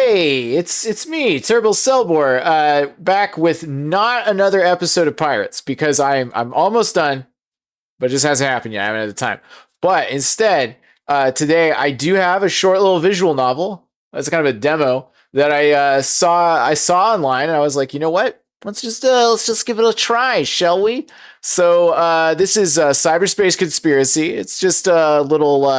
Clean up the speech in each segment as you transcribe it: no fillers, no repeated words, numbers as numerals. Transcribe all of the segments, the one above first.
Hey, it's me, Turbo Selbor, back with not another episode of Pirates because I'm almost done, but it just hasn't happened yet. I haven't had the time. But instead, today I do have a short little visual novel. That's kind of a demo that I saw online, and I was like, you know what? Let's just give it a try, shall we? So this is Cyberspace Conspiracy. It's just a little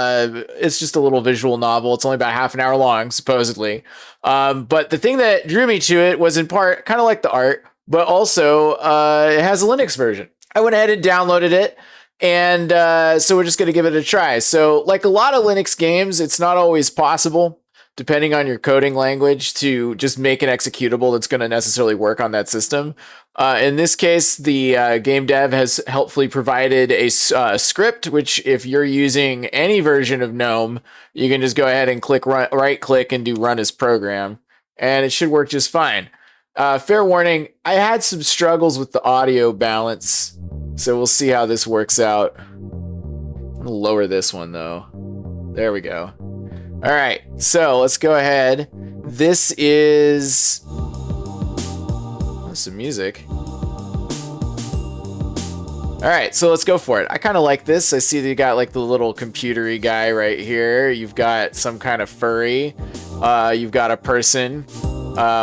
visual novel. It's only about half an hour long, supposedly. But the thing that drew me to it was in part kind of like the art, but also it has a Linux version. I went ahead and downloaded it. And so we're just going to give it a try. So like a lot of Linux games, it's not always possible, depending on your coding language, to just make an executable that's going to necessarily work on that system. In this case, the game dev has helpfully provided a script, which if you're using any version of GNOME, you can just go ahead and right click and do run as program, and it should work just fine. Fair warning, I had some struggles with the audio balance, so we'll see how this works out. I'm gonna lower this one though. There we go. All right, so let's go ahead. This is some music. All right, so let's go for it. I kind of like this. I see that you got like the little computery guy right here. You've got some kind of furry. You've got a person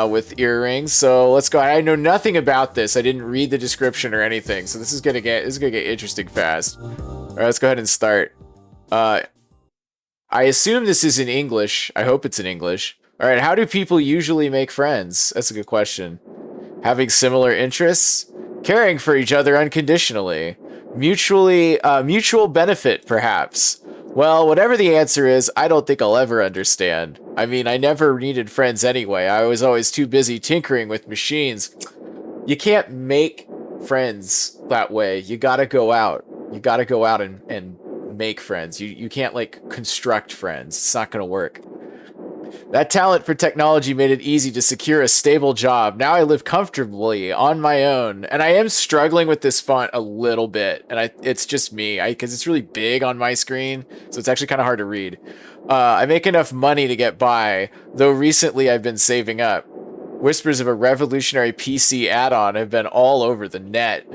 with earrings. So let's go. I know nothing about this. I didn't read the description or anything. So this is gonna get interesting fast. All right, let's go ahead and start. I assume this is in English. I hope it's in English. All right, how do people usually make friends? That's a good question. Having similar interests, caring for each other unconditionally, mutual benefit, perhaps. Well, whatever the answer is, I don't think I'll ever understand. I mean, I never needed friends anyway. I was always too busy tinkering with machines. You can't make friends that way. You gotta go out. You gotta go out and make friends. You can't like construct friends. It's not gonna work. That talent for technology made it easy to secure a stable job. Now I live comfortably on my own, and I am struggling with this font a little bit, and it's just me, because it's really big on my screen, so it's actually kind of hard to read. I make enough money to get by, though recently I've been saving up. Whispers of a revolutionary PC add-on have been all over the net.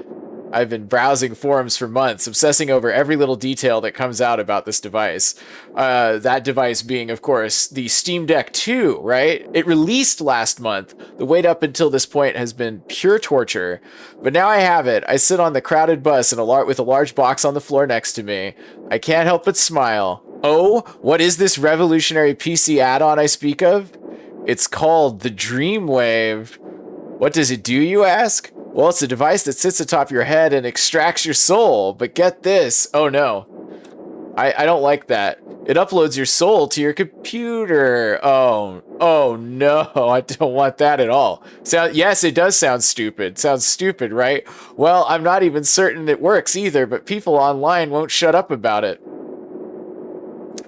I've been browsing forums for months, obsessing over every little detail that comes out about this device. That device being, of course, the Steam Deck 2, right? It released last month. The wait up until this point has been pure torture. But now I have it. I sit on the crowded bus with a large box on the floor next to me. I can't help but smile. Oh, what is this revolutionary PC add-on I speak of? It's called the Dreamwave. What does it do, you ask? Well, it's a device that sits atop your head and extracts your soul. But get this. Oh, no. I don't like that. It uploads your soul to your computer. Oh, no. I don't want that at all. Yes, it does sound stupid. Sounds stupid, right? Well, I'm not even certain it works either, but people online won't shut up about it.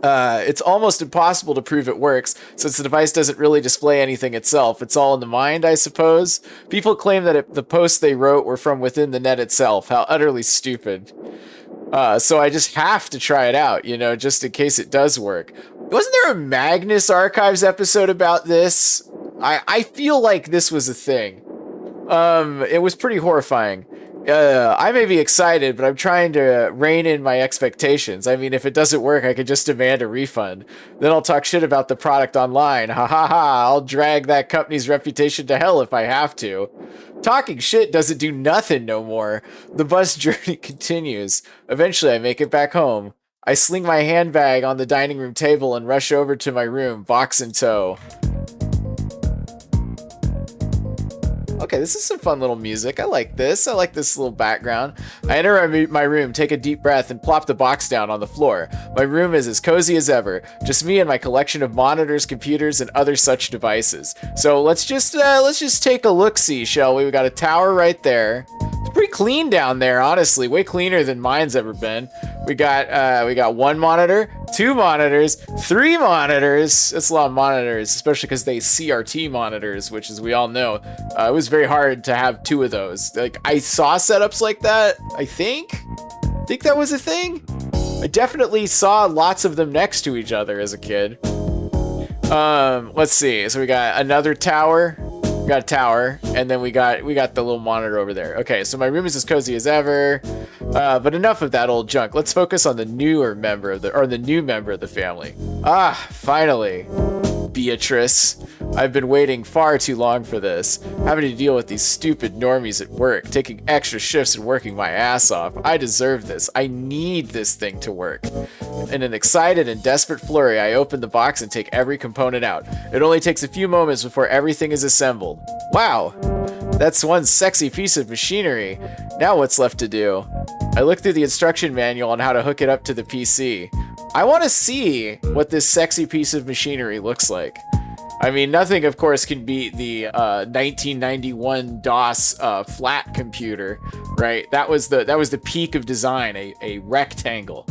It's almost impossible to prove it works, since the device doesn't really display anything itself. It's all in the mind, I suppose. People claim that the posts they wrote were from within the net itself. How utterly stupid. So I just have to try it out, just in case it does work. Wasn't there a Magnus Archives episode about this? I feel like this was a thing. It was pretty horrifying. I may be excited, but I'm trying to rein in my expectations. I mean, if it doesn't work, I could just demand a refund. Then I'll talk shit about the product online. Ha ha ha, I'll drag that company's reputation to hell if I have to. Talking shit doesn't do nothing no more. The bus journey continues. Eventually, I make it back home. I sling my handbag on the dining room table and rush over to my room, box in tow. Okay, this is some fun little music. I like this. I like this little background. I enter my room, take a deep breath, and plop the box down on the floor. My room is as cozy as ever. Just me and my collection of monitors, computers, and other such devices. So let's just take a look-see, shall we? We got a tower right there. It's pretty clean down there, honestly. Way cleaner than mine's ever been. We got one monitor, two monitors, three monitors. That's a lot of monitors, especially because they CRT monitors, which, as we all know, it was very hard to have two of those. Like, I saw setups like that. I think that was a thing. I definitely saw lots of them next to each other as a kid. Let's see. So we got another tower. We got a tower, and then we got the little monitor over there. Okay, so my room is as cozy as ever. But enough of that old junk. Let's focus on the new member of the family. Ah, finally. Beatrice. I've been waiting far too long for this. Having to deal with these stupid normies at work, taking extra shifts and working my ass off. I deserve this. I need this thing to work. In an excited and desperate flurry, I open the box and take every component out. It only takes a few moments before everything is assembled. Wow, that's one sexy piece of machinery. Now what's left to do? I look through the instruction manual on how to hook it up to the PC. I want to see what this sexy piece of machinery looks like. I mean, nothing, of course, can beat the 1991 DOS flat computer, right? That was the peak of design, a rectangle.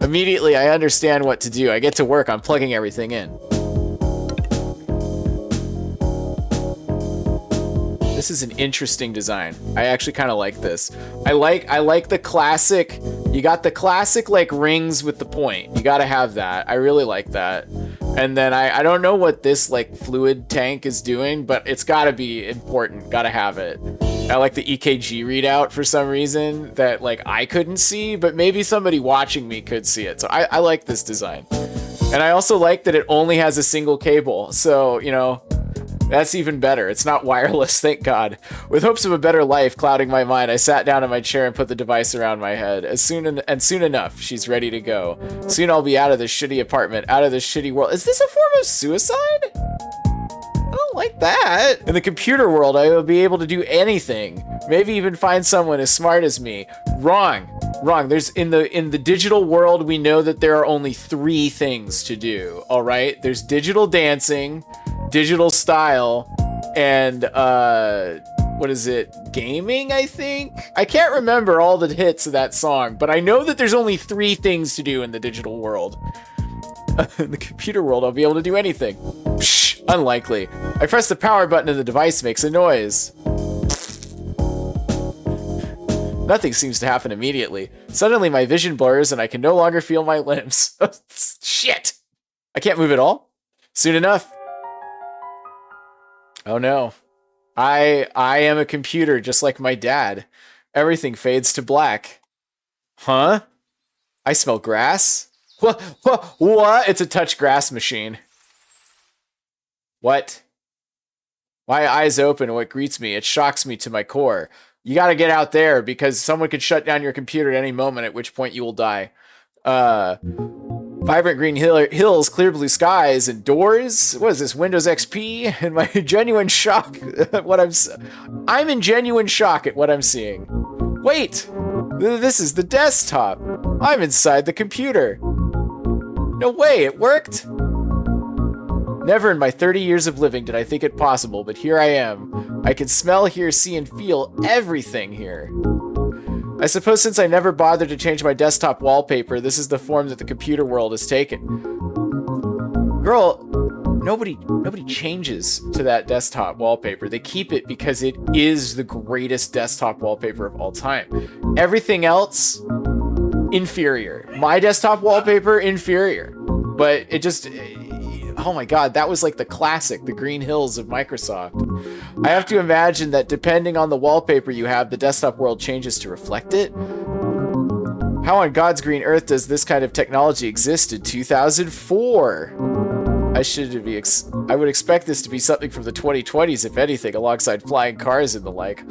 Immediately, I understand what to do. I get to work on plugging everything in. This is an interesting design. I actually kind of like this. I like the classic. You got the classic like rings with the point. You got to have that. I really like that. And then I don't know what this like fluid tank is doing, but it's got to be important. Got to have it. I like the EKG readout for some reason that like I couldn't see, but maybe somebody watching me could see it. So I like this design. And I also like that it only has a single cable. So, you know, that's even better. It's not wireless, thank God. With hopes of a better life clouding my mind, I sat down in my chair and put the device around my head. Soon enough, she's ready to go. Soon I'll be out of this shitty apartment, out of this shitty world. Is this a form of suicide? I don't like that. In the computer world, I will be able to do anything. Maybe even find someone as smart as me. Wrong. There's in the digital world, we know that there are only 3 things to do. All right. There's digital dancing, digital style, and what is it? Gaming, I think? I can't remember all the hits of that song, but I know that there's only 3 things to do in the digital world. In the computer world, I'll be able to do anything. Psh, unlikely. I press the power button and the device makes a noise. Nothing seems to happen immediately. Suddenly my vision blurs and I can no longer feel my limbs. Shit! I can't move at all? Soon enough. Oh no. I am a computer just like my dad. Everything fades to black. Huh? I smell grass? What? It's a touch grass machine. What? My eyes open and what greets me, it shocks me to my core. You gotta get out there because someone could shut down your computer at any moment, at which point you will die. Vibrant green hills, clear blue skies, and doors. What is this, Windows XP? And my genuine shock at what I'm in genuine shock at what I'm seeing. Wait, this is the desktop. I'm inside the computer. No way, it worked? Never in my 30 years of living did I think it possible, but here I am. I can smell, hear, see, and feel everything here. I suppose since I never bothered to change my desktop wallpaper, this is the form that the computer world has taken. Girl, nobody changes to that desktop wallpaper. They keep it because it is the greatest desktop wallpaper of all time. Everything else, inferior. My desktop wallpaper, inferior. But it just... Oh my God, that was like the classic, the green hills of Microsoft. I have to imagine that depending on the wallpaper you have, the desktop world changes to reflect it. How on God's green earth does this kind of technology exist in 2004? I would expect this to be something from the 2020s, if anything, alongside flying cars and the like.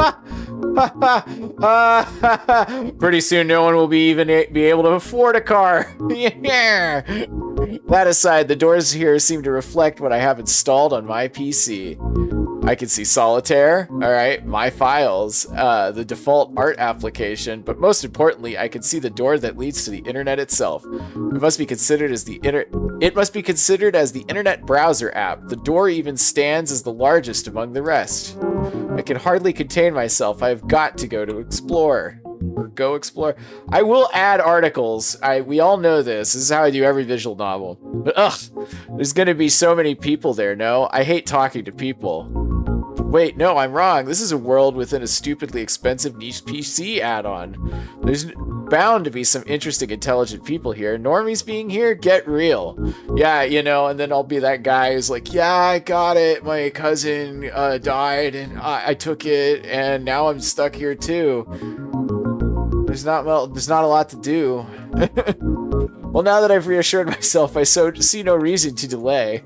Pretty soon, no one will be able to afford a car. Yeah. That aside, the doors here seem to reflect what I have installed on my PC. I can see Solitaire, all right, my files, the default art application, but most importantly, I can see the door that leads to the internet itself. It must be considered as the internet browser app. The door even stands as the largest among the rest. I can hardly contain myself. I have got to go explore. I will add articles. We all know this. This is how I do every visual novel. But there's gonna be so many people there, no? I hate talking to people. Wait, no, I'm wrong. This is a world within a stupidly expensive niche PC add-on. There's bound to be some interesting, intelligent people here. Normies being here? Get real. Yeah, you know, and then I'll be that guy who's like, yeah, I got it. My cousin died, and I took it, and now I'm stuck here too. There's not a lot to do. Well, now that I've reassured myself, I see no reason to delay.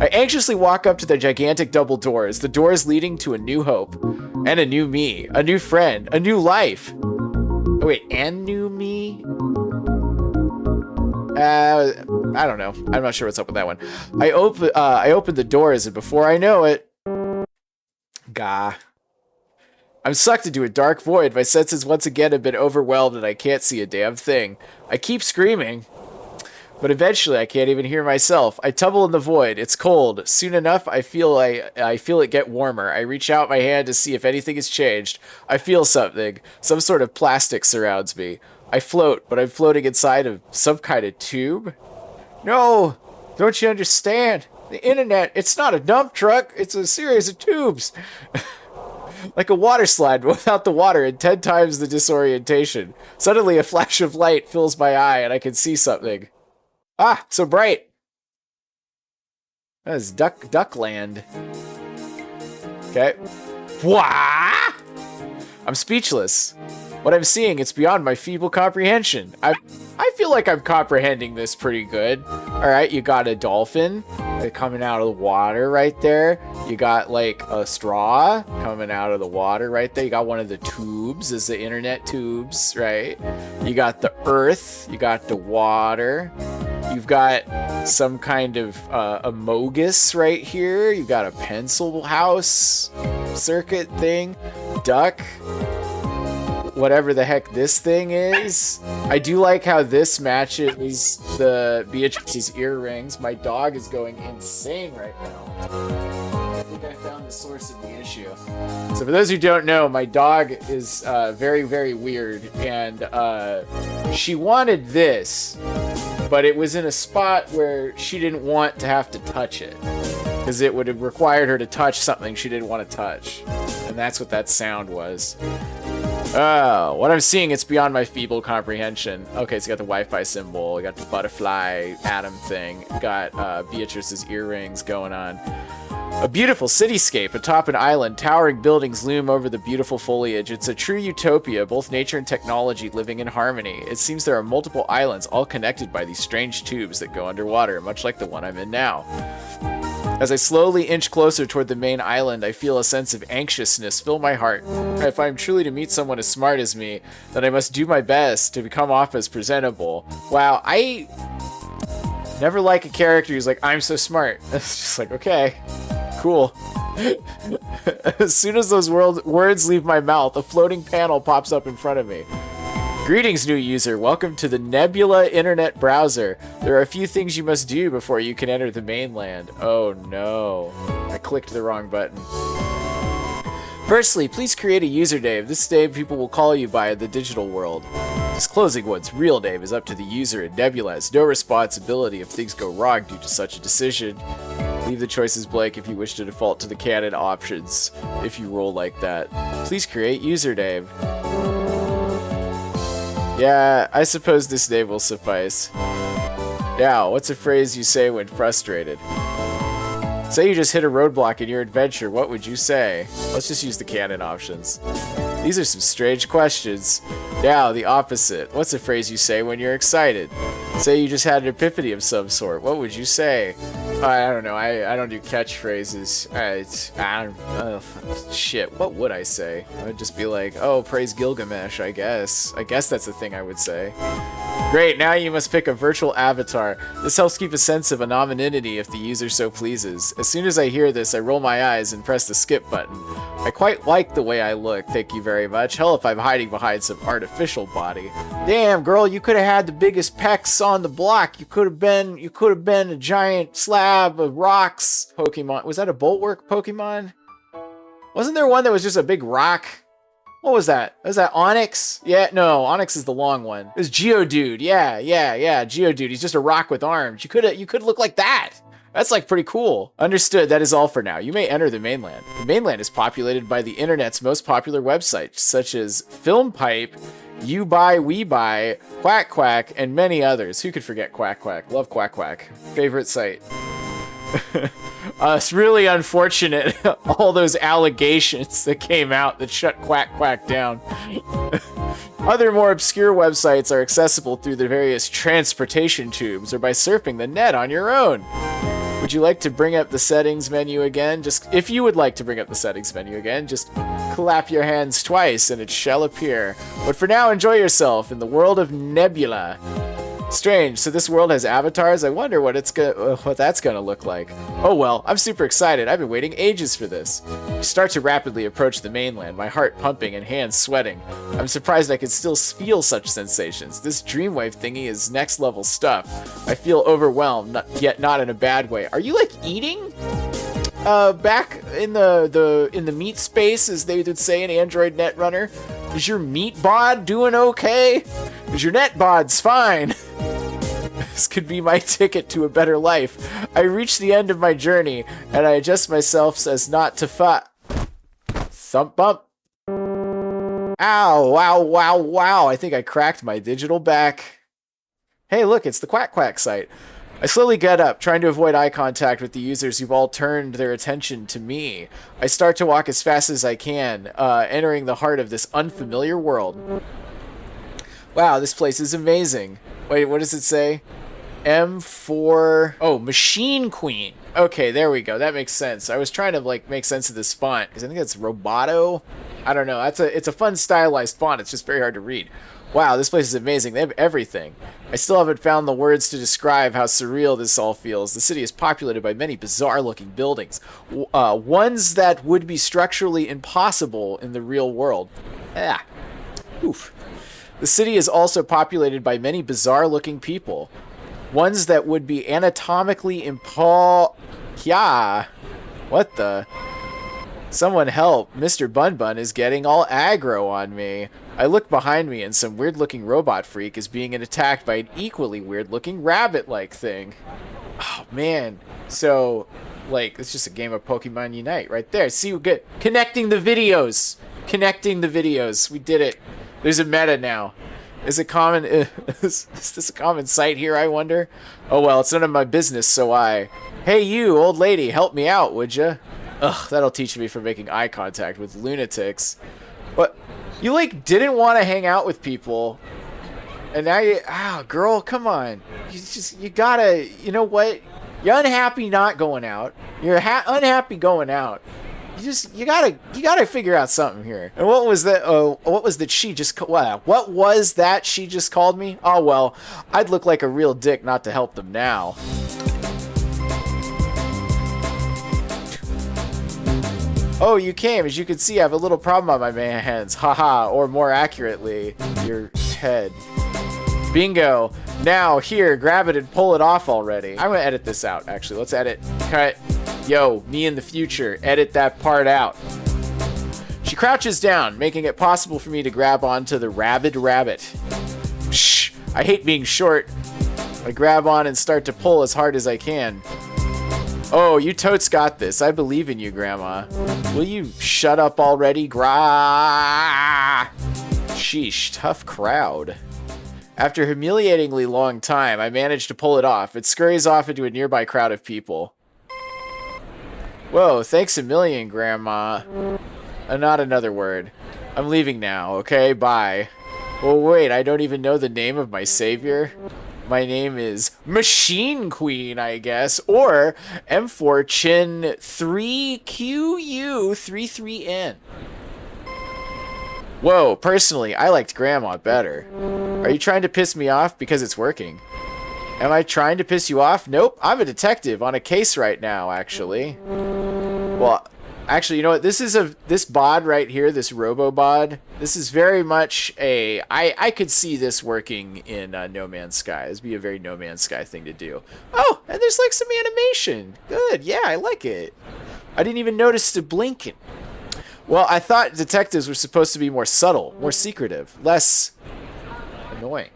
I anxiously walk up to the gigantic double doors, the doors leading to a new hope, and a new me, a new friend, a new life. Oh, wait, and new me? I don't know. I'm not sure what's up with that one. I open the doors, and before I know it, I'm sucked into a dark void. My senses once again have been overwhelmed and I can't see a damn thing. I keep screaming, but eventually I can't even hear myself. I tumble in the void. It's cold. Soon enough, I feel it get warmer. I reach out my hand to see if anything has changed. I feel something. Some sort of plastic surrounds me. I float, but I'm floating inside of some kind of tube. No, don't you understand? The internet, it's not a dump truck. It's a series of tubes. Like a water slide, but without the water and 10 times the disorientation. Suddenly, a flash of light fills my eye, and I can see something. Ah, so bright. That is Duckland. Okay. Wah! I'm speechless. What I'm seeing, it's beyond my feeble comprehension. I feel like I'm comprehending this pretty good. All right, you got a dolphin coming out of the water right there. You got like a straw coming out of the water right there. You got one of the tubes, is the internet tubes, right? You got the earth. You got the water. You've got some kind of amogus right here. You got a pencil house circuit thing. Duck. Whatever the heck this thing is. I do like how this matches the Beatrice's earrings. My dog is going insane right now. I think I found the source of the issue. So for those who don't know, my dog is very, very weird. And she wanted this, but it was in a spot where she didn't want to have to touch it. Because it would have required her to touch something she didn't want to touch. And that's what that sound was. Oh, what I'm seeing, it's beyond my feeble comprehension. Okay, so you got the Wi-Fi symbol, you got the butterfly atom thing, you got Beatrice's earrings going on. A beautiful cityscape atop an island, towering buildings loom over the beautiful foliage. It's a true utopia, both nature and technology living in harmony. It seems there are multiple islands, all connected by these strange tubes that go underwater, much like the one I'm in now. As I slowly inch closer toward the main island, I feel a sense of anxiousness fill my heart. If I'm truly to meet someone as smart as me, then I must do my best to come off as presentable. Wow, I never like a character who's like, I'm so smart. It's just like, okay, cool. As soon as those words leave my mouth, a floating panel pops up in front of me. Greetings, new user. Welcome to the Nebula Internet Browser. There are a few things you must do before you can enter the mainland. Oh no. I clicked the wrong button. Firstly, please create a username. This name people will call you by in the digital world. Disclosing one's real name is up to the user, and Nebula has no responsibility if things go wrong due to such a decision. Leave the choices blank if you wish to default to the canon options if you roll like that. Please create username. Yeah, I suppose this name will suffice. Now, what's a phrase you say when frustrated? Say you just hit a roadblock in your adventure, what would you say? Let's just use the canon options. These are some strange questions. Now, the opposite. What's a phrase you say when you're excited? Say you just had an epiphany of some sort, what would you say? I don't know, I don't do catchphrases. Shit, what would I say? I would just be like, oh, praise Gilgamesh, I guess. I guess that's the thing I would say. Great, now you must pick a virtual avatar. This helps keep a sense of anonymity if the user so pleases. As soon as I hear this, I roll my eyes and press the skip button. I quite like the way I look, thank you very much. Hell if I'm hiding behind some artificial body. Damn, girl, you could have had the biggest pecs on the block. You could have been a giant slab of rocks Pokemon. Was that a Bulwark Pokemon? Wasn't there one that was just a big rock? What was that? Was that Onyx? Yeah, no, Onyx is the long one. It was Geodude. Yeah, Geodude. He's just a rock with arms. You could look like that. That's like pretty cool. Understood. That is all for now. You may enter the mainland. The mainland is populated by the internet's most popular websites, such as FilmPipe, You Buy, We Buy, Quack Quack, and many others. Who could forget Quack Quack? Love Quack Quack. Favorite site. It's really unfortunate, all those allegations that came out that shut Quack Quack down. Other more obscure websites are accessible through the various transportation tubes or by surfing the net on your own. Would you like to bring up the settings menu again? If you would like to bring up the settings menu again, just clap your hands twice and it shall appear. But for now, enjoy yourself in the world of Nebula. Strange, so this world has avatars? I wonder what that's gonna look like. Oh well, I'm super excited. I've been waiting ages for this. I start to rapidly approach the mainland, my heart pumping and hands sweating. I'm surprised I can still feel such sensations. This dreamwave thingy is next level stuff. I feel overwhelmed, yet not in a bad way. Are you like eating? Back in the meat space, as they would say in Android Netrunner, is your meat bod doing okay? Is your net bod's fine? This could be my ticket to a better life. I reach the end of my journey, and I adjust myself so as not to thump bump. Ow, wow, wow, wow. I think I cracked my digital back. Hey, look, it's the Quack Quack site. I slowly get up, trying to avoid eye contact with the users who've all turned their attention to me. I start to walk as fast as I can, entering the heart of this unfamiliar world. Wow, this place is amazing. Wait, what does it say? M4... Oh, Machine Queen. Okay, there we go. That makes sense. I was trying to, like, make sense of this font, because I think it's Roboto. I don't know. It's a fun stylized font. It's just very hard to read. Wow, this place is amazing. They have everything. I still haven't found the words to describe how surreal this all feels. The city is populated by many bizarre-looking buildings. Ones that would be structurally impossible in the real world. Ah. Oof. The city is also populated by many bizarre-looking people. Ones that would be anatomically Yeah. What the? Someone help. Mr. Bun Bun is getting all aggro on me. I look behind me and some weird-looking robot freak is being attacked by an equally weird-looking rabbit-like thing. Oh, man. So, like, it's just a game of Pokemon Unite right there. See, we get connecting the videos. Connecting the videos. We did it. There's a meta now. Is this a common sight here, I wonder? Oh well, it's none of my business, so Hey you, old lady, help me out, would ya? Ugh, that'll teach me from making eye contact with lunatics. But, you like didn't want to hang out with people, and now girl, come on. You gotta, you know what? You're unhappy not going out. You're unhappy going out. You gotta figure out something here. And what was that? What was that she just? What was that she just called me? Oh well, I'd look like a real dick not to help them now. Oh, you came. As you can see, I have a little problem on my hands. Haha, or more accurately, your head. Bingo. Now, here, grab it and pull it off already. I'm gonna edit this out, actually. Let's edit. Cut. Yo, me in the future, edit that part out. She crouches down, making it possible for me to grab onto the rabid rabbit. Shh, I hate being short. I grab on and start to pull as hard as I can. Oh, you totes got this. I believe in you, Grandma. Will you shut up already, Sheesh, tough crowd. After a humiliatingly long time, I manage to pull it off. It scurries off into a nearby crowd of people. Whoa, thanks a million, Grandma. Not another word. I'm leaving now, okay? Bye. Oh, wait, I don't even know the name of my savior. My name is Machine Queen, I guess. Or M4 Chin 3QU33N. Whoa, personally, I liked Grandma better. Are you trying to piss me off? Because it's working. Am I trying to piss you off? Nope, I'm a detective on a case right now, actually. Well, actually, you know what? This bod right here, this robo-bod, this is very much I could see this working in No Man's Sky. This would be a very No Man's Sky thing to do. Oh, and there's like some animation. Good, yeah, I like it. I didn't even notice the blinking. Well, I thought detectives were supposed to be more subtle, more secretive, less annoying.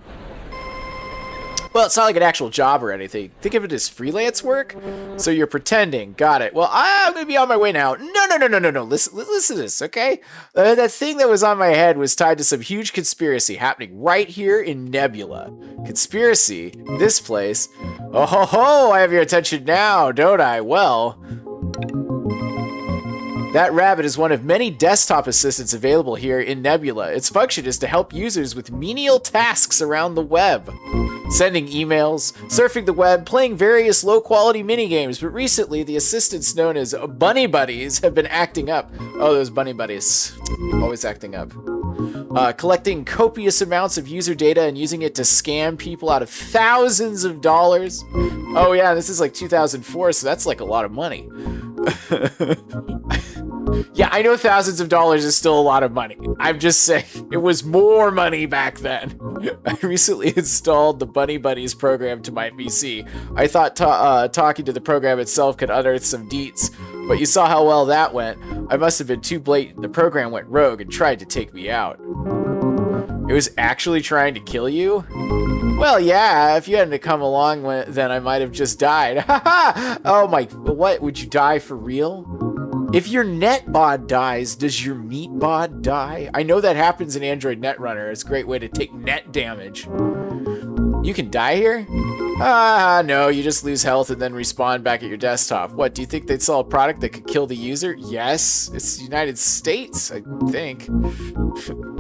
Well, it's not like an actual job or anything. Think of it as freelance work. So you're pretending. Got it. Well, I'm going to be on my way now. No. Listen to this, okay? That thing that was on my head was tied to some huge conspiracy happening right here in Nebula. Conspiracy? This place? Oh ho ho, I have your attention now, don't I? Well... That rabbit is one of many desktop assistants available here in Nebula. Its function is to help users with menial tasks around the web. Sending emails, surfing the web, playing various low-quality minigames, but recently the assistants known as Bunny Buddies have been acting up. Oh, those Bunny Buddies. Always acting up. Collecting copious amounts of user data and using it to scam people out of thousands of dollars. Oh yeah, this is like 2004, so that's like a lot of money. Yeah, I know thousands of dollars is still a lot of money. I'm just saying, it was more money back then. I recently installed the Bunny Buddies program to my PC. I thought talking to the program itself could unearth some deets, but you saw how well that went. I must have been too blatant. The program went rogue and tried to take me out. It was actually trying to kill you? Well, yeah, if you hadn't come along, then I might have just died. Haha! Oh my, what, would you die for real? If your netbod dies, does your meatbod die? I know that happens in Android Netrunner. It's a great way to take net damage. You can die here? No, you just lose health and then respawn back at your desktop. What, do you think they'd sell a product that could kill the user? Yes, it's the United States, I think.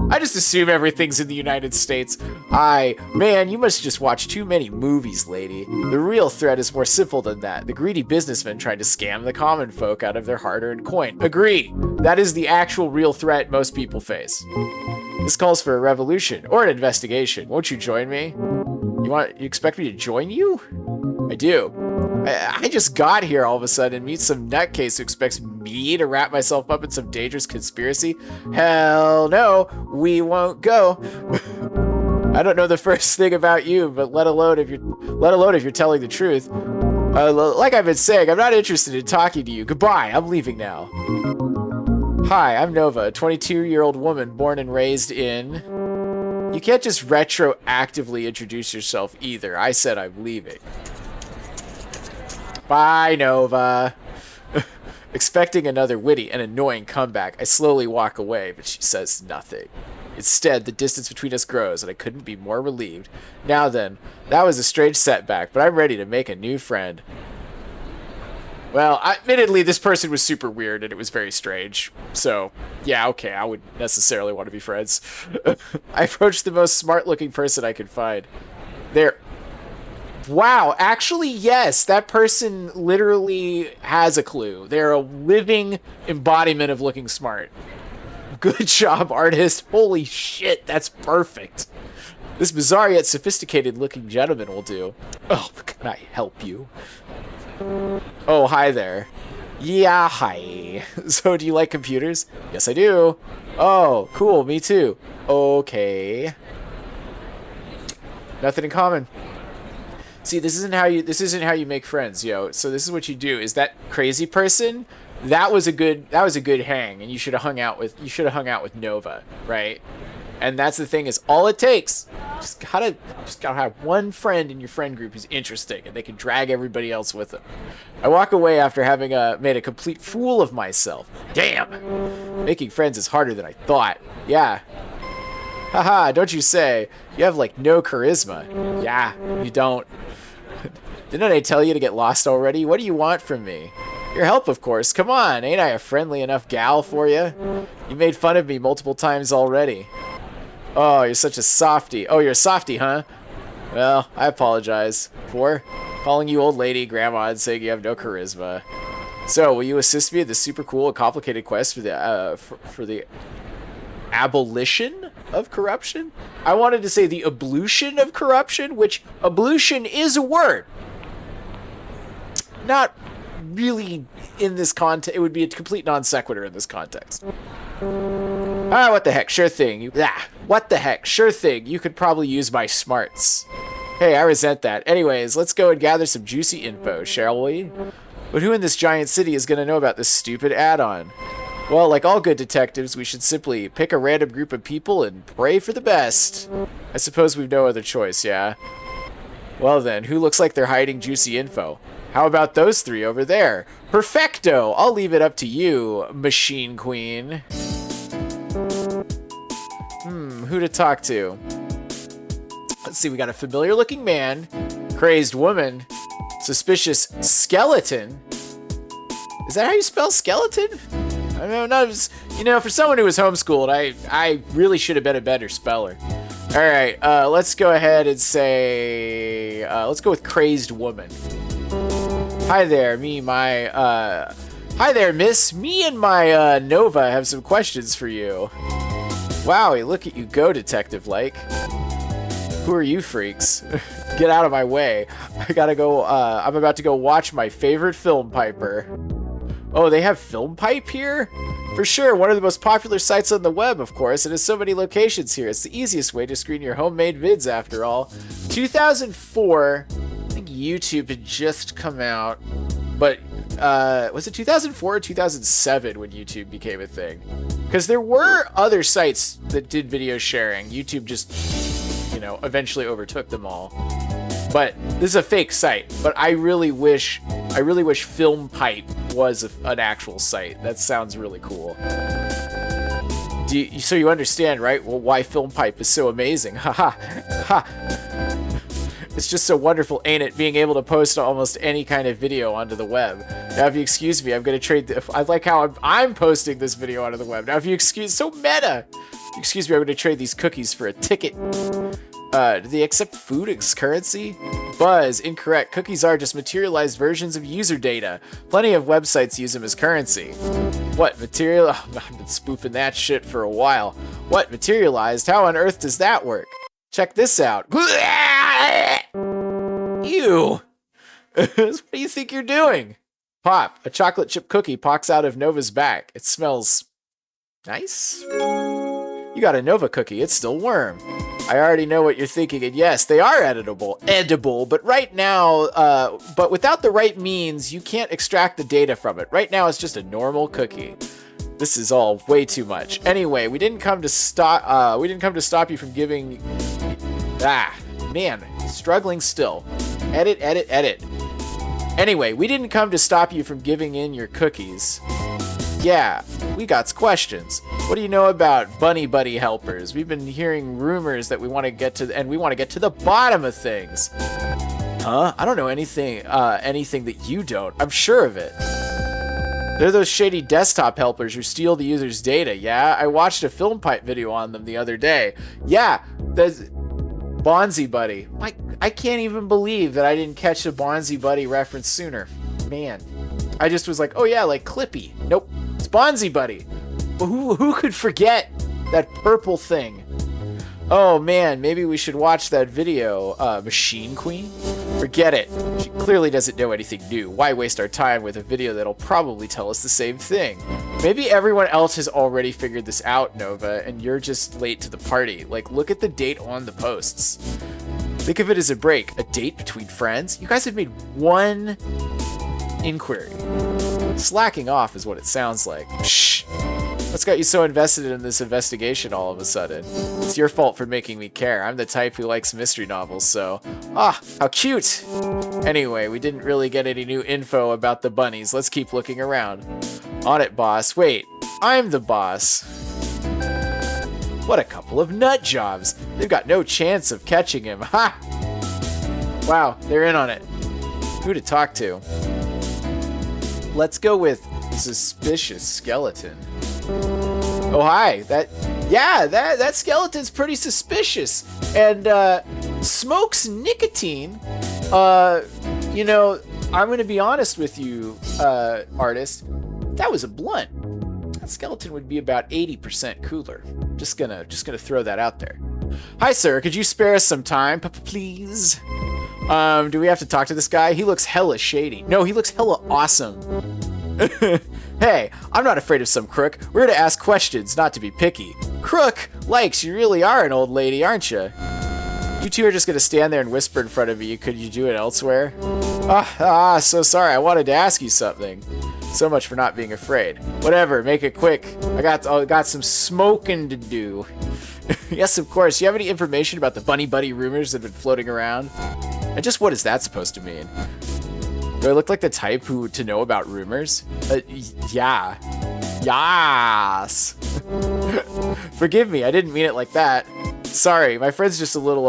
I just assume everything's in the United States. Man, you must just watch too many movies, lady. The real threat is more simple than that. The greedy businessmen tried to scam the common folk out of their hard-earned coin. Agree. That is the actual real threat most people face. This calls for a revolution or an investigation. Won't you join me? You expect me to join you? I do. I just got here all of a sudden and meet some nutcase who expects me to wrap myself up in some dangerous conspiracy? Hell no, we won't go. I don't know the first thing about you, but let alone if you're telling the truth. Like I've been saying, I'm not interested in talking to you. Goodbye, I'm leaving now. Hi, I'm Nova, a 22-year-old woman born and raised in... You can't just retroactively introduce yourself either. I said I'm leaving. Bye, Nova. Expecting another witty and annoying comeback, I slowly walk away, but she says nothing. Instead, the distance between us grows, and I couldn't be more relieved. Now then, that was a strange setback, but I'm ready to make a new friend. Well, admittedly, this person was super weird, and it was very strange. So, yeah, okay, I wouldn't necessarily want to be friends. I approached the most smart-looking person I could find. There. Wow, actually, yes, that person literally has a clue. They're a living embodiment of looking smart. Good job, artist. Holy shit, that's perfect. This bizarre yet sophisticated-looking gentleman will do. Oh, can I help you? Oh, hi there. Yeah, hi. So, do you like computers? Yes, I do. Oh, cool, me too. Okay. Nothing in common. See, this isn't how you make friends, yo. So this is what you do. Is that crazy person? That was a good hang, and you should have hung out with Nova, right? And that's the thing, is all it takes. Just gotta have one friend in your friend group who's interesting, and they can drag everybody else with them. I walk away after having made a complete fool of myself. Damn! Making friends is harder than I thought. Yeah. Haha, don't you say. You have, like, no charisma. Yeah, you don't. Didn't I tell you to get lost already? What do you want from me? Your help, of course. Come on, ain't I a friendly enough gal for you? You made fun of me multiple times already. Oh, you're such a softie. Oh, you're a softie, huh? Well, I apologize for calling you old lady, grandma, and saying you have no charisma. So, will you assist me in this super cool and complicated quest for the abolition of corruption? I wanted to say the ablution of corruption, which ablution is a word. Not really in this context. It would be a complete non sequitur in this context. Ah, what the heck? Sure thing. What the heck? Sure thing. You could probably use my smarts. Hey, I resent that. Anyways, let's go and gather some juicy info, shall we? But who in this giant city is going to know about this stupid add-on? Well, like all good detectives, we should simply pick a random group of people and pray for the best. I suppose we've no other choice, yeah? Well then, who looks like they're hiding juicy info? How about those three over there? Perfecto! I'll leave it up to you, Machine Queen. Who to talk to? Let's see, we got a familiar-looking man, crazed woman, suspicious skeleton. Is that how you spell skeleton? I don't know, you know, for someone who was homeschooled, I really should have been a better speller. All right, let's go ahead and say, let's go with crazed woman. Hi there, hi there, miss. Me and my Nova have some questions for you. Wowie, look at you go, detective-like. Who are you freaks? Get out of my way. I gotta go, I'm about to go watch my favorite film piper. Oh, they have Film Pipe here? For sure, one of the most popular sites on the web, of course. It has so many locations here. It's the easiest way to screen your homemade vids, after all. 2004, I think YouTube had just come out. But, was it 2004 or 2007 when YouTube became a thing? Because there were other sites that did video sharing. YouTube just, you know, eventually overtook them all. But this is a fake site. But I really wish Film Pipe was an actual site. That sounds really cool. So you understand, right? Well, why Film Pipe is so amazing. Haha. Ha. It's just so wonderful, ain't it, being able to post almost any kind of video onto the web. Now, if you excuse me, I'm going to trade... I like how I'm posting this video onto the web. Now, if you excuse... So meta! Excuse me, I'm going to trade these cookies for a ticket. Do they accept food as currency? Buzz, incorrect. Cookies are just materialized versions of user data. Plenty of websites use them as currency. What, material... Oh, I've been spoofing that shit for a while. What, materialized? How on earth does that work? Check this out. Ew. What do you think you're doing? Pop, a chocolate chip cookie pops out of Nova's back. It smells nice. You got a Nova cookie. It's still warm. I already know what you're thinking, and yes, they are edible, but right now, but without the right means, you can't extract the data from it. Right now, it's just a normal cookie. This is all way too much. Anyway, we didn't come to stop you from giving... man, struggling still. Edit. Anyway, we didn't come to stop you from giving in your cookies. Yeah, we got questions. What do you know about bunny buddy helpers? We've been hearing rumors that we want to get to the bottom of things. Huh? I don't know anything that you don't. I'm sure of it. They're those shady desktop helpers who steal the user's data, yeah? I watched a Film Pipe video on them the other day. Yeah, there's Bonzi Buddy. I can't even believe that I didn't catch the Bonzi Buddy reference sooner. Man, I just was like, oh yeah, like Clippy. Nope, it's Bonzi Buddy. But who could forget that purple thing? Oh man, maybe we should watch that video, Machine Queen? Forget it. She clearly doesn't know anything new. Why waste our time with a video that'll probably tell us the same thing? Maybe everyone else has already figured this out, Nova, and you're just late to the party. Like, look at the date on the posts. Think of it as a break. A date between friends? You guys have made one inquiry. Slacking off is what it sounds like. Shh. What's got you so invested in this investigation all of a sudden? It's your fault for making me care. I'm the type who likes mystery novels, so... Ah, how cute! Anyway, we didn't really get any new info about the bunnies. Let's keep looking around. On it, boss. Wait, I'm the boss. What a couple of nut jobs. They've got no chance of catching him. Ha! Wow, they're in on it. Who to talk to? Let's go with suspicious skeleton. Oh, hi. That skeleton's pretty suspicious. And, smokes nicotine. You know, I'm going to be honest with you, artist. That was a blunt. That skeleton would be about 80% cooler. Just gonna throw that out there. Hi, sir. Could you spare us some time, please? Do we have to talk to this guy? He looks hella shady. No, he looks hella awesome. Hey, I'm not afraid of some crook. We're here to ask questions, not to be picky. Crook? Likes, you really are an old lady, aren't you? You two are just gonna stand there and whisper in front of me. Could you do it elsewhere? So sorry. I wanted to ask you something. So much for not being afraid. Whatever, make it quick. I got some smoking to do. Yes, of course. Do you have any information about the bunny buddy rumors that have been floating around? And just what is that supposed to mean? Do I look like the type to know about rumors? Yeah. Yas. Forgive me, I didn't mean it like that. Sorry, my friend's just a little,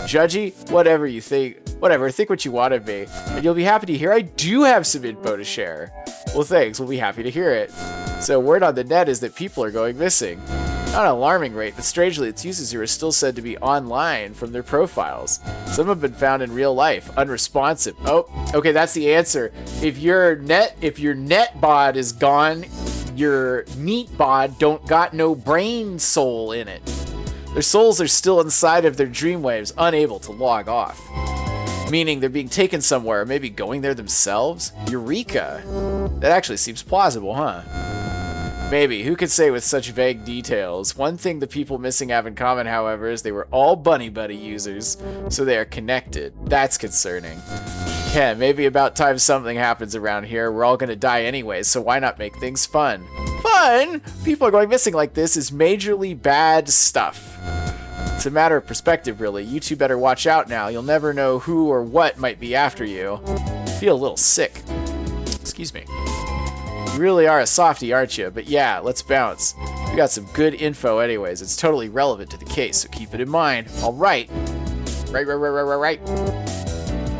judgy. Whatever you think. Whatever, think what you want of me. And you'll be happy to hear I do have some info to share. Well, thanks, we'll be happy to hear it. So, word on the net is that people are going missing. Not an alarming rate, but strangely, it's users who are still said to be online from their profiles. Some have been found in real life, unresponsive. Oh, okay, that's the answer. If your net bod is gone, your meat bod don't got no brain soul in it. Their souls are still inside of their dreamwaves, unable to log off. Meaning they're being taken somewhere, maybe going there themselves? Eureka! That actually seems plausible, huh? Maybe. Who could say with such vague details? One thing the people missing have in common, however, is they were all Bunny Buddy users, so they are connected. That's concerning. Yeah, maybe about time something happens around here. We're all gonna die anyway, so why not make things fun? Fun? People are going missing like this is majorly bad stuff. It's a matter of perspective, really. You two better watch out now. You'll never know who or what might be after you. I feel a little sick. Excuse me. You really are a softie, aren't you? But yeah, let's bounce. We got some good info anyways. It's totally relevant to the case, so keep it in mind. All right. Right.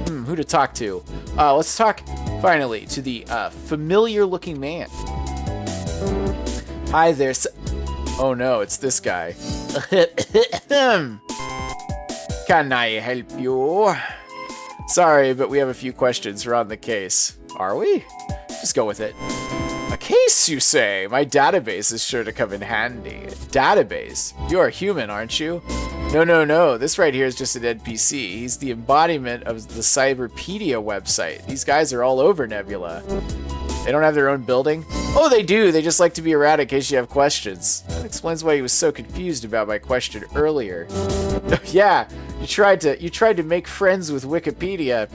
Who to talk to? Let's talk, finally, to the familiar-looking man. Hi there, oh no, it's this guy. Can I help you? Sorry, but we have a few questions around the case. Are we? Just go with it. A case, you say? My database is sure to come in handy. Database? You're a human, aren't you? No. This right here is just an NPC. He's the embodiment of the Cyberpedia website. These guys are all over Nebula. They don't have their own building? Oh, they do. They just like to be around in case you have questions. That explains why he was so confused about my question earlier. Yeah, you tried to make friends with Wikipedia.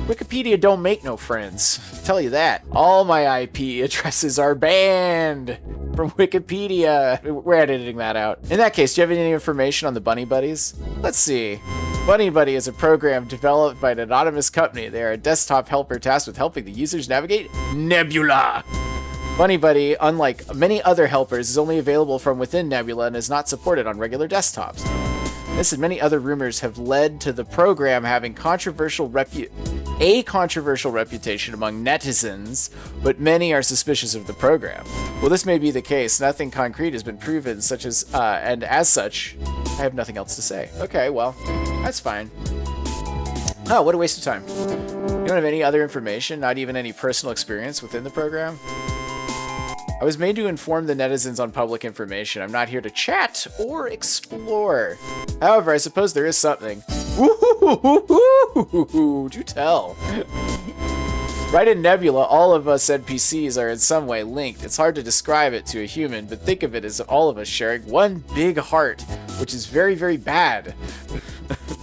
Wikipedia don't make no friends. I'll tell you that. All my IP addresses are banned from Wikipedia. We're editing that out. In that case, do you have any information on the Bunny Buddies? Let's see. Bunny Buddy is a program developed by an anonymous company. They are a desktop helper tasked with helping the users navigate Nebula. Bunny Buddy, unlike many other helpers, is only available from within Nebula and is not supported on regular desktops. This and many other rumors have led to the program having a controversial reputation among netizens, but many are suspicious of the program. Well, this may be the case. Nothing concrete has been proven, and as such, I have nothing else to say. Okay, well, that's fine. Oh, what a waste of time. You don't have any other information, not even any personal experience within the program? I was made to inform the netizens on public information. I'm not here to chat or explore. However, I suppose there is something. Ooh, do tell. Right in Nebula, all of us NPCs are in some way linked. It's hard to describe it to a human, but think of it as all of us sharing one big heart, which is very, very bad.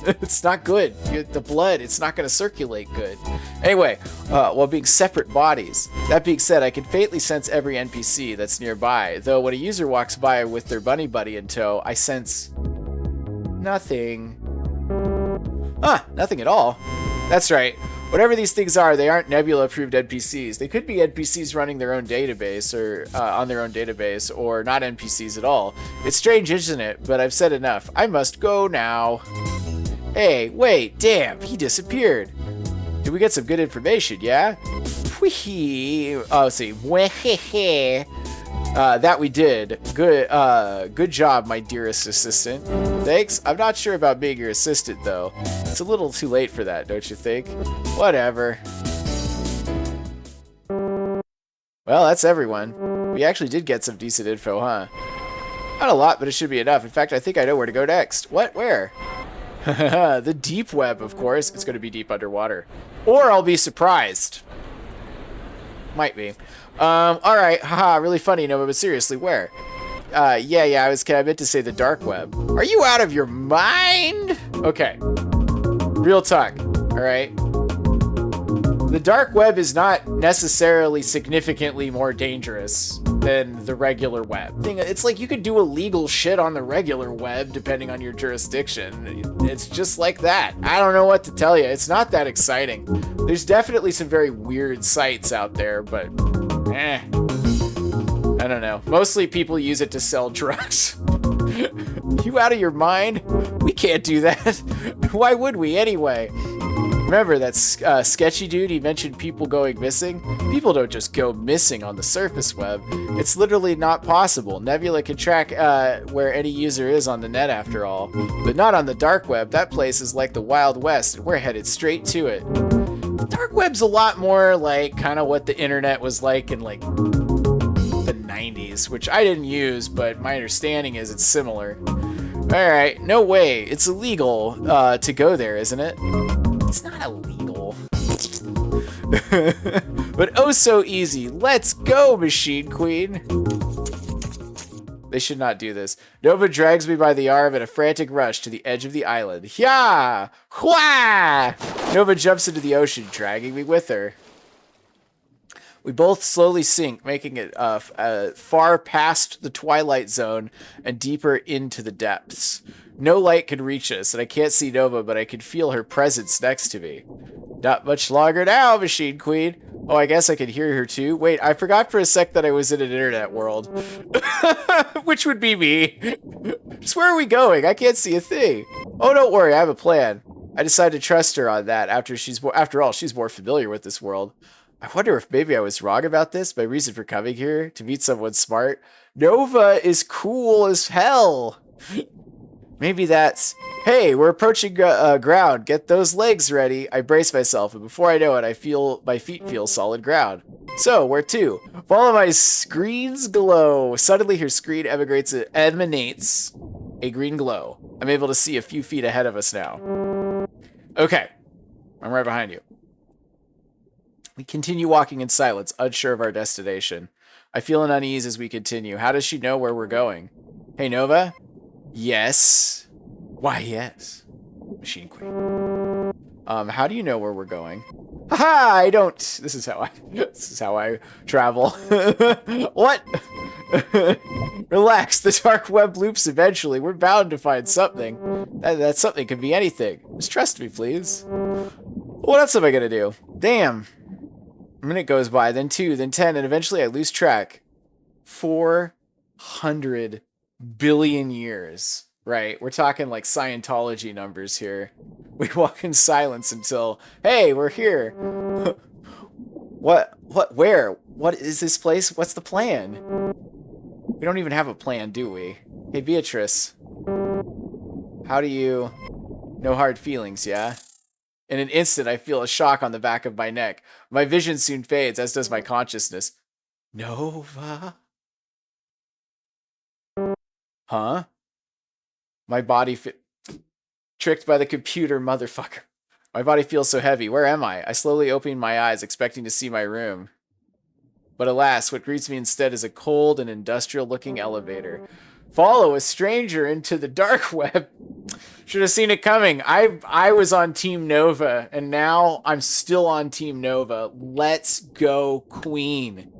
It's not good. The blood, it's not going to circulate good. Anyway, while being separate bodies. That being said, I can faintly sense every NPC that's nearby, though when a user walks by with their Bunny Buddy in tow, I sense nothing. Nothing at all. That's right. Whatever these things are, they aren't Nebula-approved NPCs. They could be NPCs running their own database, or on their own database, or not NPCs at all. It's strange, isn't it? But I've said enough. I must go now. Hey, wait, damn, he disappeared. Did we get some good information, yeah? Let's see. That we did. Good job, my dearest assistant. Thanks. I'm not sure about being your assistant, though. It's a little too late for that, don't you think? Whatever. Well, that's everyone. We actually did get some decent info, huh? Not a lot, but it should be enough. In fact, I think I know where to go next. What? Where? The deep web, of course. It's going to be deep underwater. Or I'll be surprised. Might be. Alright, haha, really funny, no, but seriously, where? I meant to say the dark web. Are you out of your mind? Okay. Real talk, alright? The dark web is not necessarily significantly more dangerous than the regular web. It's like you could do illegal shit on the regular web depending on your jurisdiction. It's just like that. I don't know what to tell you. It's not that exciting. There's definitely some very weird sites out there, but I don't know. Mostly people use it to sell drugs. You out of your mind? We can't do that. Why would we anyway? Remember that sketchy dude, he mentioned people going missing? People don't just go missing on the surface web. It's literally not possible. Nebula can track where any user is on the net after all. But not on the dark web. That place is like the Wild West, and we're headed straight to it. The dark web's a lot more like kind of what the internet was like in like the 90s, which I didn't use, but my understanding is it's similar. Alright, no way. It's illegal to go there, isn't it? It's not illegal. But oh so easy. Let's go, Machine Queen. They should not do this. Nova drags me by the arm in a frantic rush to the edge of the island. Yeah! Hwah! Nova jumps into the ocean, dragging me with her. We both slowly sink, making it far past the twilight zone and deeper into the depths. No light can reach us, and I can't see Nova, but I can feel her presence next to me. Not much longer now, Machine Queen. Oh, I guess I can hear her too. Wait, I forgot for a sec that I was in an internet world. Which would be me. Just where are we going? I can't see a thing. Oh, don't worry, I have a plan. I decided to trust her on that after all, she's more familiar with this world. I wonder if maybe I was wrong about this. My reason for coming here, to meet someone smart. Nova is cool as hell. Maybe that's, hey, we're approaching ground. Get those legs ready. I brace myself, and before I know it, I feel my feet feel solid ground. So, where to? Follow my screen's glow. Suddenly, her screen emanates a green glow. I'm able to see a few feet ahead of us now. Okay, I'm right behind you. We continue walking in silence, unsure of our destination. I feel an unease as we continue. How does she know where we're going? Hey, Nova? Yes. Why, yes. Machine Queen. How do you know where we're going? Haha, I don't. This is how I travel. What? Relax, the dark web loops eventually. We're bound to find something. That something could be anything. Just trust me, please. What else am I gonna do? Damn. A minute goes by, then 2, then 10, and eventually I lose track. 400 billion years, right? We're talking like Scientology numbers here. We walk in silence until, hey, we're here. Where? What is this place? What's the plan? We don't even have a plan, do we? Hey, Beatrice. How do you... No hard feelings, yeah? In an instant, I feel a shock on the back of my neck. My vision soon fades, as does my consciousness. Nova? Huh? My body tricked by the computer, motherfucker. My body feels so heavy. Where am I? I slowly open my eyes, expecting to see my room. But alas, what greets me instead is a cold and industrial-looking elevator. Follow a stranger into the dark web. Should have seen it coming. I was on Team Nova, and now I'm still on Team Nova. Let's go, Queen.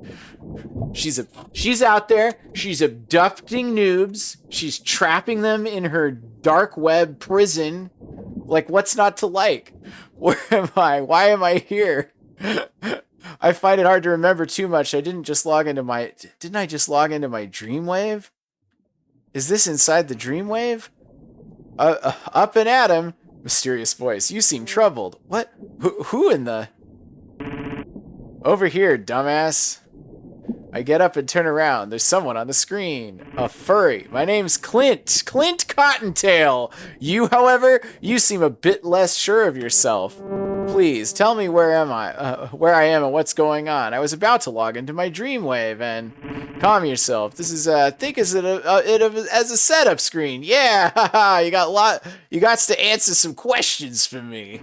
She's out there. She's abducting noobs. She's trapping them in her dark web prison. Like, what's not to like? Where am I? Why am I here? I find it hard to remember too much. Didn't I just log into my Dreamwave? Is this inside the Dreamwave? Up and at him. Mysterious voice. You seem troubled. What? Who in the... Over here, dumbass. I get up and turn around. There's someone on the screen. A furry. My name's Clint. Clint Cottontail. You, however, you seem a bit less sure of yourself. Please, tell me where I am and what's going on. I was about to log into my Dreamwave and... Calm yourself. This is, think as a setup screen. Yeah, you got to answer some questions for me.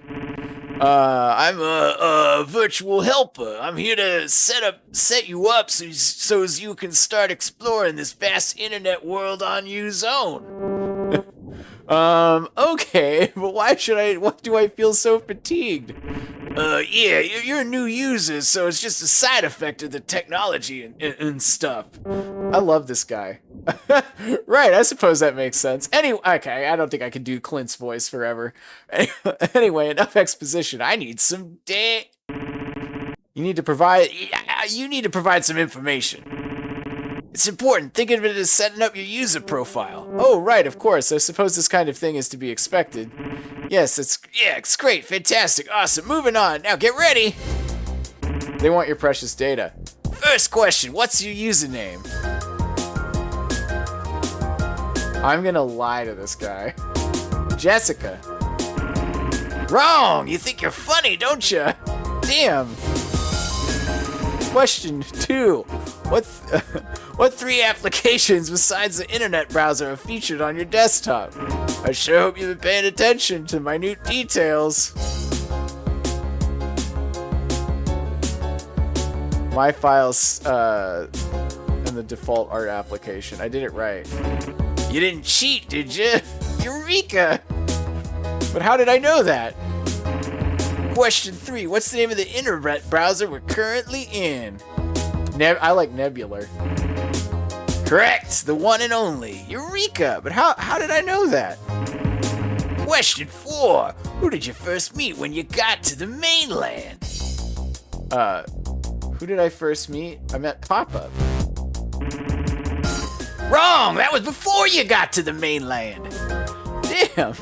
I'm a virtual helper. I'm here to set you up so as you can start exploring this vast internet world on your own. Okay, but why do I feel so fatigued? Yeah, you're a new user, so it's just a side effect of the technology and stuff. I love this guy. Right, I suppose that makes sense. Anyway, okay, I don't think I can do Clint's voice forever. Anyway, enough exposition. I need some You need to provide some information. It's important. Think of it as setting up your user profile. Oh, right, of course. I suppose this kind of thing is to be expected. Yes, it's great, fantastic, awesome. Moving on. Now get ready. They want your precious data. First question, what's your username? I'm gonna lie to this guy. Jessica. Wrong! You think you're funny, don't you? Damn. Question 2. What 3 applications besides the internet browser are featured on your desktop? I sure hope you've been paying attention to minute details. My file's in the default art application. I did it right. You didn't cheat, did you? Eureka! But how did I know that? Question 3. What's the name of the internet browser we're currently in? I like Nebular. Correct! The one and only. Eureka! But how did I know that? Question 4. Who did you first meet when you got to the mainland? Who did I first meet? I met Pop-Up. Wrong! That was before you got to the mainland. Damn.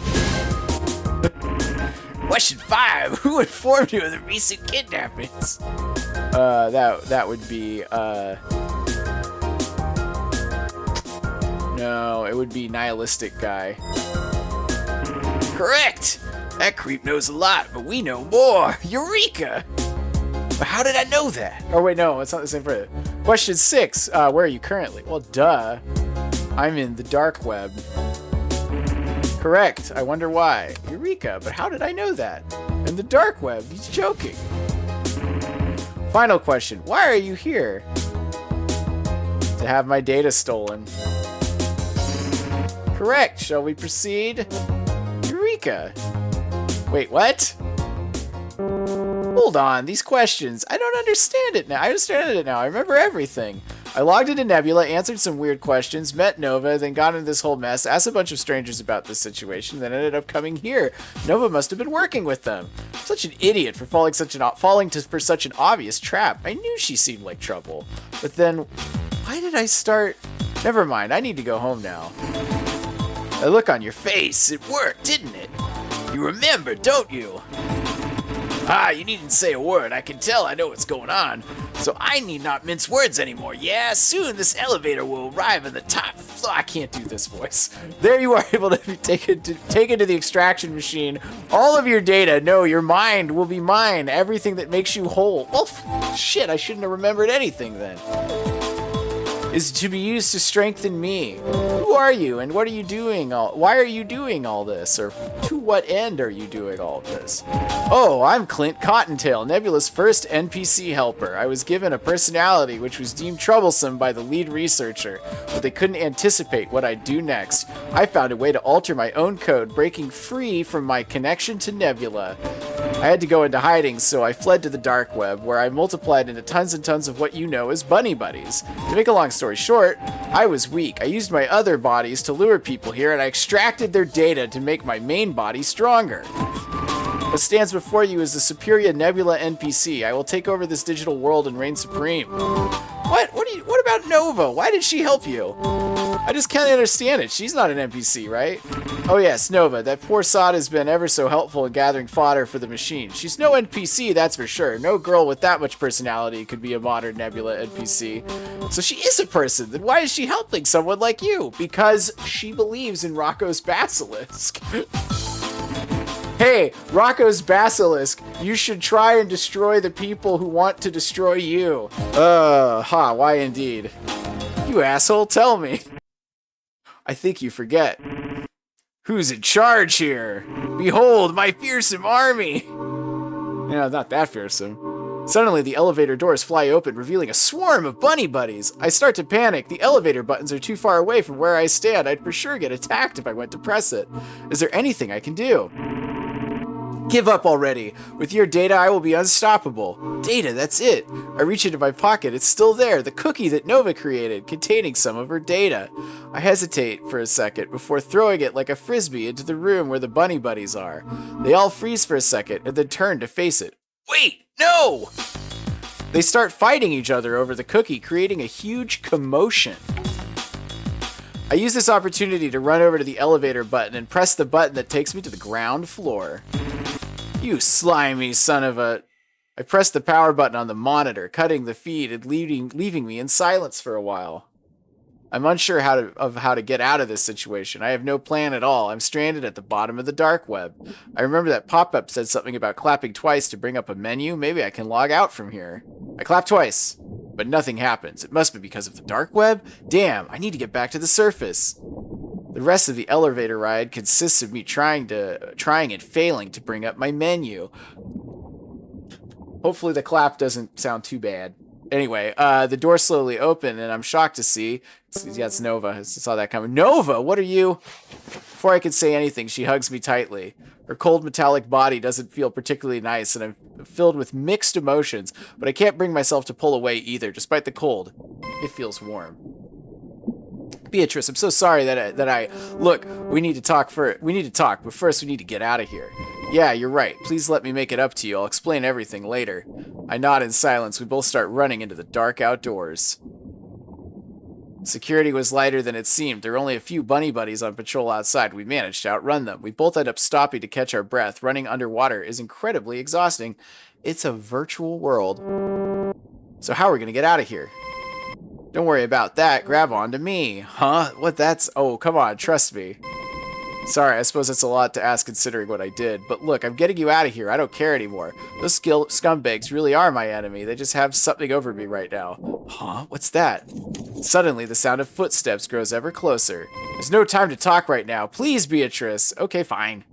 Question 5. Who informed you of the recent kidnappings? That would be, no, it would be Nihilistic Guy. Correct! That creep knows a lot, but we know more. Eureka! But how did I know that? Oh, wait, no, it's not the same for it. Question 6. Where are you currently? Well, duh. I'm in the dark web. Correct. I wonder why. Eureka, but how did I know that? In the dark web. He's joking. Final question. Why are you here? To have my data stolen. Correct. Shall we proceed? Eureka. Wait, what? Hold on. These questions. I don't understand it now. I understand it now. I remember everything. I logged into Nebula, answered some weird questions, met Nova, then got into this whole mess, asked a bunch of strangers about this situation, then ended up coming here. Nova must have been working with them. I'm such an idiot for falling for such an obvious trap. I knew she seemed like trouble. But then, why did I start? Never mind, I need to go home now. The look on your face, it worked, didn't it? You remember, don't you? Ah, you needn't say a word. I can tell I know what's going on. So I need not mince words anymore. Yeah, soon this elevator will arrive in the top floor. I can't do this voice. There you are able to be taken to the extraction machine. All of your data, no, your mind will be mine. Everything that makes you whole. Well, shit, I shouldn't have remembered anything then. Is to be used to strengthen me. Who are you and what are you doing? Why are you doing all this? Or to what end are you doing all this? Oh, I'm Clint Cottontail, Nebula's first NPC helper. I was given a personality which was deemed troublesome by the lead researcher, but they couldn't anticipate what I'd do next. I found a way to alter my own code, breaking free from my connection to Nebula. I had to go into hiding, so I fled to the dark web, where I multiplied into tons and tons of what you know as bunny buddies. To make a long story short, I was weak. I used my other bodies to lure people here, and I extracted their data to make my main body stronger. What stands before you is the superior Nebula NPC. I will take over this digital world and reign supreme. What about Nova? Why did she help you? I just can't understand it. She's not an NPC, right? Oh yes, Nova. That poor sod has been ever so helpful in gathering fodder for the machine. She's no NPC, that's for sure. No girl with that much personality could be a modern Nebula NPC. So she is a person. Then why is she helping someone like you? Because she believes in Rocco's basilisk. Hey, Rocco's basilisk, you should try and destroy the people who want to destroy you. Why indeed? You asshole, tell me. I think you forget. Who's in charge here? Behold, my fearsome army! Yeah, not that fearsome. Suddenly, the elevator doors fly open, revealing a swarm of bunny buddies. I start to panic. The elevator buttons are too far away from where I stand. I'd for sure get attacked if I went to press it. Is there anything I can do? Give up already. With your data, I will be unstoppable. Data, that's it. I reach into my pocket. It's still there. The cookie that Nova created, containing some of her data. I hesitate for a second before throwing it like a frisbee into the room where the bunny buddies are. They all freeze for a second and then turn to face it. Wait! No! They start fighting each other over the cookie, creating a huge commotion. I use this opportunity to run over to the elevator button and press the button that takes me to the ground floor. You slimy son of a... I press the power button on the monitor, cutting the feed and leaving me in silence for a while. I'm unsure of how to get out of this situation. I have no plan at all. I'm stranded at the bottom of the dark web. I remember that pop-up said something about clapping twice to bring up a menu. Maybe I can log out from here. I clap twice, but nothing happens. It must be because of the dark web? Damn, I need to get back to the surface. The rest of the elevator ride consists of me trying and failing to bring up my menu. Hopefully the clap doesn't sound too bad. Anyway, the door slowly opened, and I'm shocked to see... Yeah, it's Nova. I saw that coming. Nova, what are you? Before I could say anything, she hugs me tightly. Her cold metallic body doesn't feel particularly nice, and I'm filled with mixed emotions, but I can't bring myself to pull away either, despite the cold. It feels warm. Beatrice, I'm so sorry that I... Look, we need to talk, but first we need to get out of here. Yeah, you're right. Please let me make it up to you. I'll explain everything later. I nod in silence. We both start running into the dark outdoors. Security was lighter than it seemed. There were only a few bunny buddies on patrol outside. We managed to outrun them. We both end up stopping to catch our breath. Running underwater is incredibly exhausting. It's a virtual world. So how are we going to get out of here? Don't worry about that. Grab onto me. Huh? What that's... Oh, come on. Trust me. Sorry, I suppose that's a lot to ask considering what I did. But look, I'm getting you out of here. I don't care anymore. Those scumbags really are my enemy. They just have something over me right now. Huh? What's that? Suddenly, the sound of footsteps grows ever closer. There's no time to talk right now. Please, Beatrice. Okay, fine.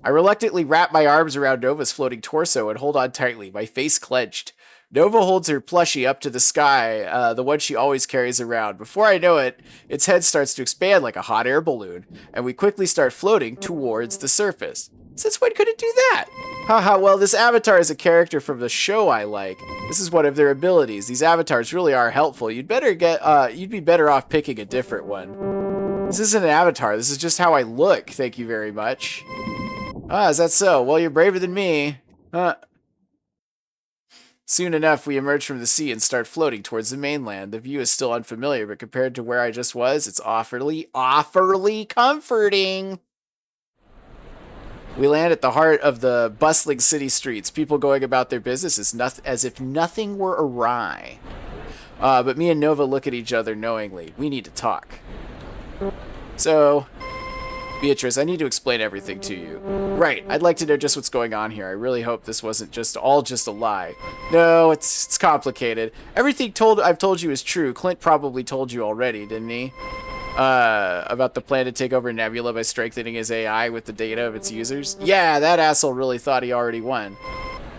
I reluctantly wrap my arms around Nova's floating torso and hold on tightly, my face clenched. Nova holds her plushie up to the sky, the one she always carries around. Before I know it, its head starts to expand like a hot air balloon, and we quickly start floating towards the surface. Since when could it do that? Haha, well, this avatar is a character from the show I like. This is one of their abilities. These avatars really are helpful. You'd be better off picking a different one. This isn't an avatar. This is just how I look. Thank you very much. Ah, is that so? Well, you're braver than me. Soon enough, we emerge from the sea and start floating towards the mainland. The view is still unfamiliar, but compared to where I just was, it's awfully comforting. We land at the heart of the bustling city streets, people going about their business as if nothing were awry. But me and Nova look at each other knowingly. We need to talk. So... Beatrice, I need to explain everything to you. Right, I'd like to know just what's going on here. I really hope this wasn't just a lie. No, it's complicated. Everything I've told you is true. Clint probably told you already, didn't he? About the plan to take over Nebula by strengthening his AI with the data of its users? Yeah, that asshole really thought he already won.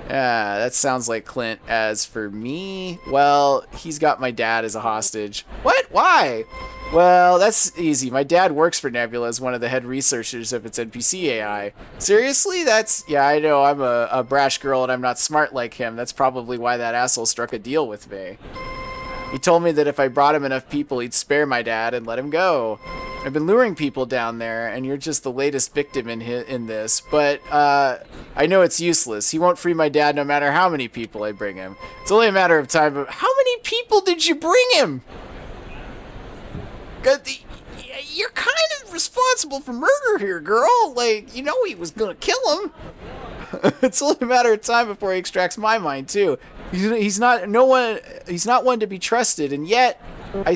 Yeah, that sounds like Clint. As for me, well, he's got my dad as a hostage. What? Why? Well, that's easy. My dad works for Nebula as one of the head researchers of its NPC AI. Seriously? Yeah, I know I'm a brash girl and I'm not smart like him. That's probably why that asshole struck a deal with me. He told me that if I brought him enough people, he'd spare my dad and let him go. I've been luring people down there, and you're just the latest victim in this, but I know it's useless. He won't free my dad no matter how many people I bring him. It's only a matter of time. How many people did you bring him? You're kind of responsible for murder here, girl. Like, you know he was gonna kill him. It's only a matter of time before he extracts my mind, too. He's not one to be trusted, and yet I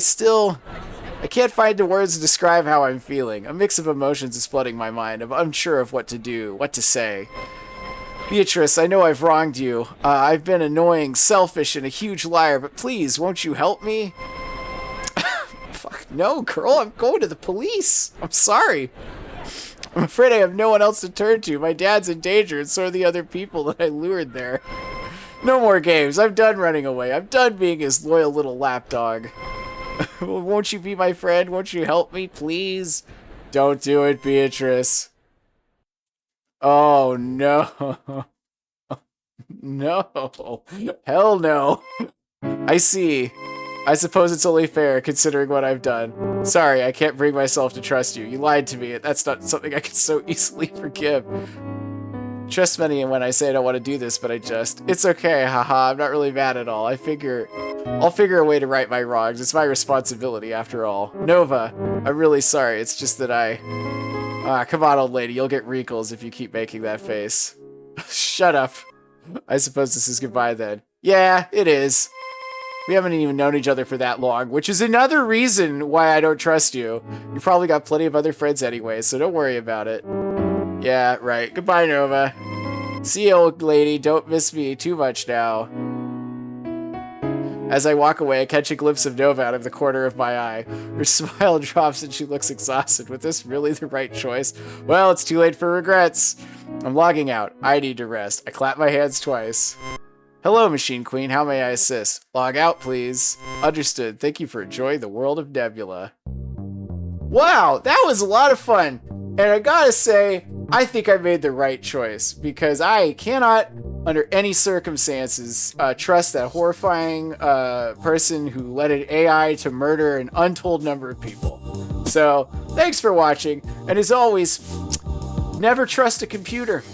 can't find the words to describe how I'm feeling. A mix of emotions is flooding my mind. I'm unsure of what to do, what to say. Beatrice, I know I've wronged you. I've been annoying, selfish, and a huge liar, but please, won't you help me? Fuck, no, girl, I'm going to the police. I'm sorry. I'm afraid I have no one else to turn to. My dad's in danger, and so are the other people that I lured there. No more games. I'm done running away. I'm done being his loyal little lapdog. Won't you be my friend? Won't you help me, please? Don't do it, Beatrice. Oh, no. No. Hell no. I see. I suppose it's only fair, considering what I've done. Sorry, I can't bring myself to trust you. You lied to me. That's not something I can so easily forgive. Trust me when I say I don't want to do this, but it's okay, haha, I'm not really mad at all. I'll figure a way to right my wrongs. It's my responsibility, after all. Nova, I'm really sorry. It's just that come on, old lady, you'll get wrinkles if you keep making that face. Shut up. I suppose this is goodbye then. Yeah, it is. We haven't even known each other for that long, which is another reason why I don't trust you. You probably got plenty of other friends anyway, so don't worry about it. Yeah, right. Goodbye, Nova. See you, old lady. Don't miss me too much now. As I walk away, I catch a glimpse of Nova out of the corner of my eye. Her smile drops and she looks exhausted. Was this really the right choice? Well, it's too late for regrets. I'm logging out. I need to rest. I clap my hands twice. Hello, Machine Queen. How may I assist? Log out, please. Understood. Thank you for enjoying the world of Nebula. Wow, that was a lot of fun. And I gotta say, I think I made the right choice because I cannot, under any circumstances, trust that horrifying person who led an AI to murder an untold number of people. So, thanks for watching, and as always, never trust a computer.